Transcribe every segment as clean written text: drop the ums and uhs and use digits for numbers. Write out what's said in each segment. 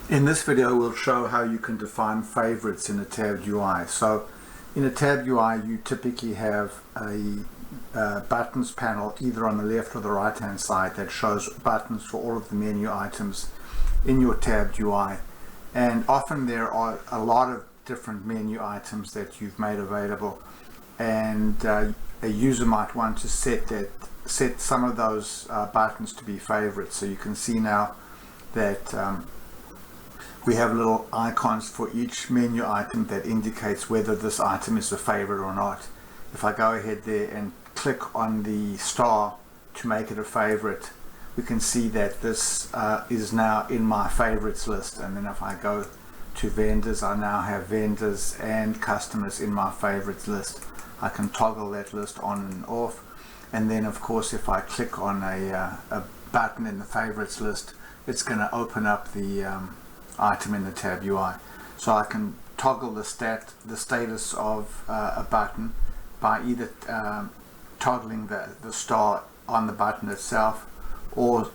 In this video, we'll show how you can define favorites in a TabbedUI. So in a TabbedUI, you typically have a buttons panel either on the left or the right hand side that shows buttons for all of the menu items in your TabbedUI. And often there are a lot of different menu items that you've made available, and a user might want to set some of those buttons to be favorites. So you can see now that we have little icons for each menu item that indicates whether this item is a favorite or not. If I go ahead there and click on the star to make it a favorite, we can see that this is now in my favorites list. And then if I go to vendors, I now have vendors and customers in my favorites list. I can toggle that list on and off. And then of course, if I click on a button in the favorites list, it's going to open up the item in the TabbedUI. So I can toggle the status of a button by either toggling the star on the button itself, or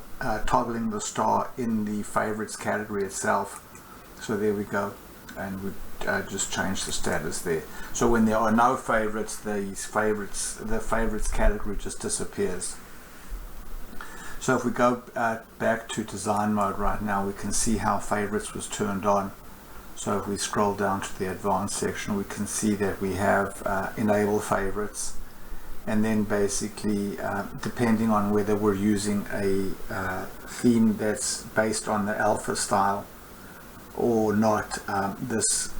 toggling the star in the favorites category itself. So there we go, and we just change the status there. So when there are no favorites, the favorites category just disappears. So if we go back to design mode right now, we can see how favorites was turned on. So if we scroll down to the advanced section, we can see that we have enable favorites. And then basically, depending on whether we're using a theme that's based on the alpha style or not, this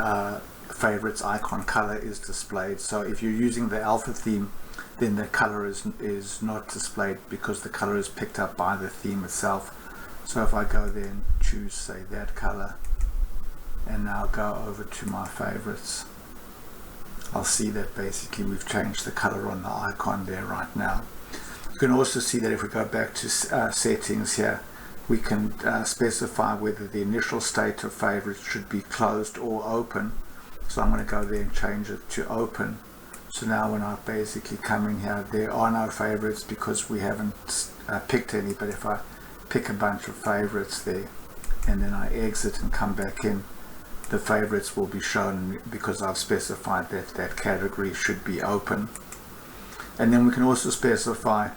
favorites icon color is displayed. So if you're using the alpha theme, then the color is not displayed because the color is picked up by the theme itself. So if I go there and choose, say, that color, and now go over to my favorites, I'll see that basically we've changed the color on the icon there right now. You can also see that if we go back to settings here, we can specify whether the initial state of favorites should be closed or open. So I'm going to go there and change it to open. So now when I basically come in here, there are no favorites because we haven't picked any. But if I pick a bunch of favorites there and then I exit and come back in, the favorites will be shown because I've specified that that category should be open. And then we can also specify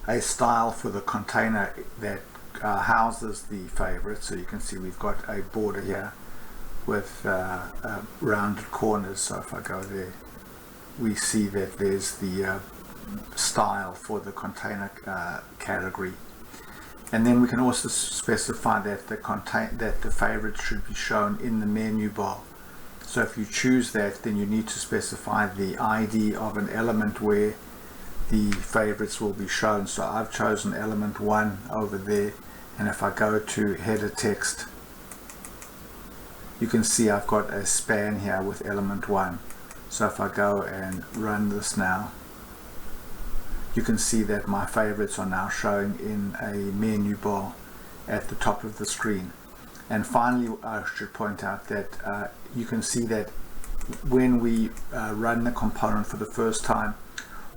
a style for the container that houses the favorites. So you can see we've got a border here with rounded corners. So if I go there, we see that there's the style for the container category. And then we can also specify that the favorites should be shown in the menu bar. So if you choose that, then you need to specify the ID of an element where the favorites will be shown. So I've chosen element 1 over there, and if I go to header text, you can see I've got a span here with element 1. So if I go and run this now, you can see that my favorites are now showing in a menu bar at the top of the screen. And finally, I should point out that you can see that when we run the component for the first time,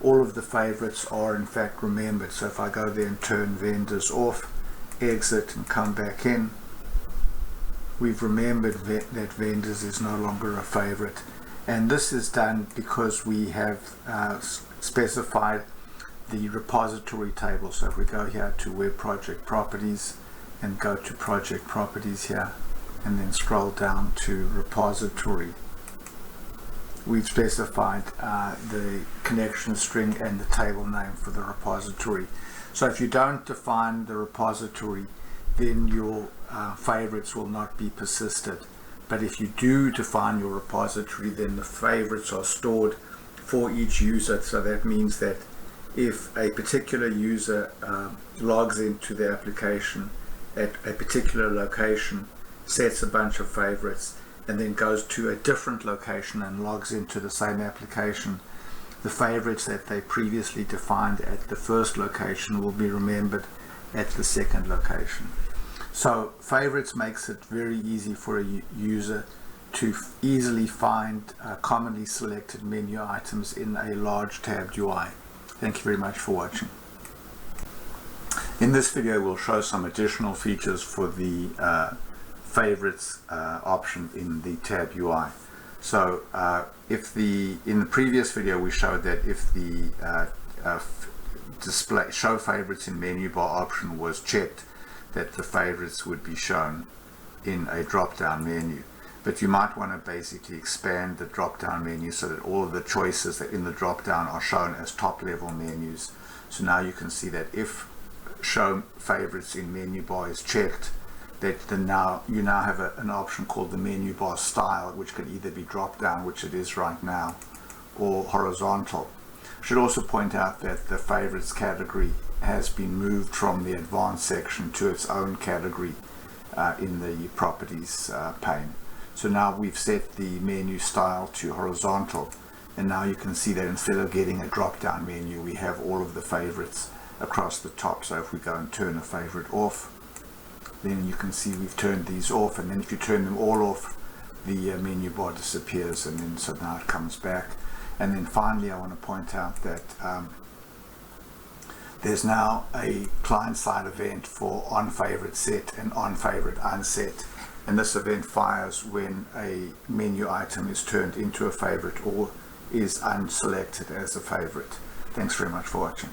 all of the favorites are in fact remembered. So if I go there and turn vendors off, exit and come back in, we've remembered that vendors is no longer a favorite. And this is done because we have specified the repository table. So if we go here to web project properties and go to project properties here and then scroll down to repository, we've specified the connection string and the table name for the repository. So if you don't define the repository, then your favorites will not be persisted. But if you do define your repository, then the favorites are stored for each user. So that means that if a particular user logs into the application at a particular location, sets a bunch of favorites, and then goes to a different location and logs into the same application, the favorites that they previously defined at the first location will be remembered at the second location. So favorites makes it very easy for a user to easily find commonly selected menu items in a large tabbed UI. Thank you very much for watching. In this video we'll show some additional features for the favorites option in the TabbedUI. So in the previous video we showed that if the display show favorites in menu bar option was checked, that the favorites would be shown in a drop-down menu. But you might want to basically expand the drop-down menu so that all of the choices that in the drop-down are shown as top-level menus. So now you can see that if show favorites in menu bar is checked, that you now have an option called the menu bar style, which can either be drop-down, which it is right now, or horizontal. I should also point out that the favorites category has been moved from the advanced section to its own category in the properties pane. So now we've set the menu style to horizontal, and now you can see that instead of getting a drop-down menu, we have all of the favorites across the top. So if we go and turn a favorite off, then you can see we've turned these off, and then if you turn them all off, the menu bar disappears, and then so now it comes back. And then finally I want to point out that there's now a client-side event for on-favorite set and on-favorite unset, and this event fires when a menu item is turned into a favorite or is unselected as a favorite. Thanks very much for watching.